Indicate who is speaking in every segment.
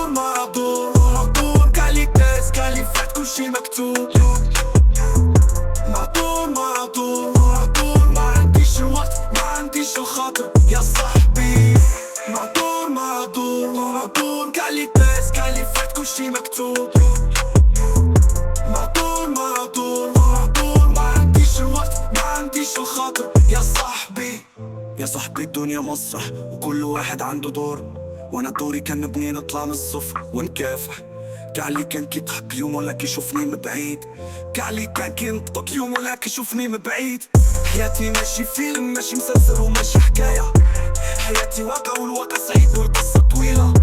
Speaker 1: معدور كاليتاس كاليفات كلشي مكتوب. معدور ما عنديش الوقت ما عنديش الخاطر يا صاحبي. معدور كاليتاس كاليفات كلشي مكتوب. معدور ما عنديش الوقت ما عنديش الخاطر يا صاحبي. يا صاحبي الدنيا مسرح وكل واحد عنده دور، وانا دوري كان نبني نطلع من الصفر ونكافح. كعلي كان كيضحك يوم ولا كيشوفني من بعيد، كعلي كان كينطق يوم ولا كيشوفني من بعيد. حياتي ماشي فيلم ماشي مسلسل وماشي حكاية، حياتي واقع والواقع سعيد والقصة طويلة.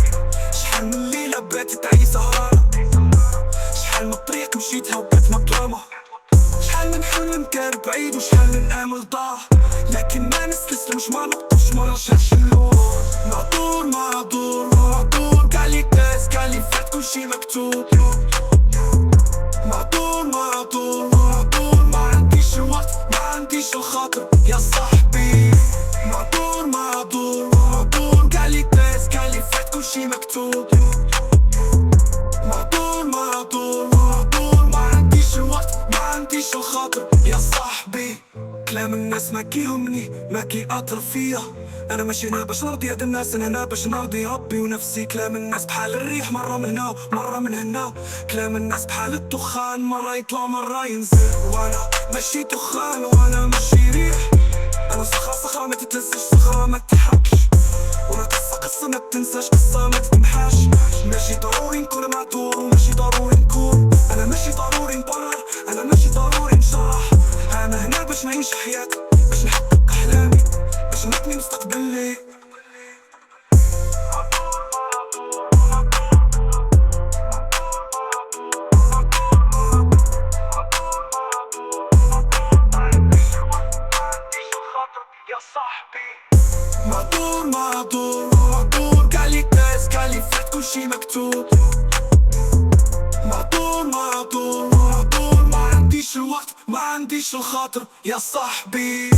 Speaker 1: شحال من ليلة باتت عي سهرانة، شحال من طريق مشيتها وبات مظلمة، شحال من حلم كان بعيد وشحال من امل ضاع، لكن ما نستسلمش ما نقطعش ما نرجعش اللور. معدور كاليتاس كاليفات كلشي مكتوب. معدور ما عنديش الوقت ما عنديش الخاطر يا صاحبي. معدور كاليتاس كاليفات كلشي مكتوب. معدور ما عنديش الوقت ما عنديش الخاطر يا صاحبي. كلام الناس ما كيهمني ما كيأثر فيا، انا ماشي هنا باش نرضي هاد الناس، انا هنا باش نرضي ربي ونفسي. كلام الناس بحال الريح مرة من هنا مرة من هنا، كلام الناس بحال الدخان مرة يطلع مرة ينزل، وانا ماشي دخان وانا ماشي ريح. انا صخرة ما تتلزش صخرة ما تتحكش، وانا قصة ما تنساش قصة ما تتمحاش. ماشي ضروري نكون معدور وماشي ضروري نكون، انا ماشي ضروري نبرر انا ماشي ضروري نشرح. انا هنا باش نعيش حياتي باش نحقق احلامي باش نبني مستقبلي. معدور كاليتاس كاليفات كلشي مكتوب. معدور ما عنديش الوقت ما عنديش الخاطر يا صاحبي.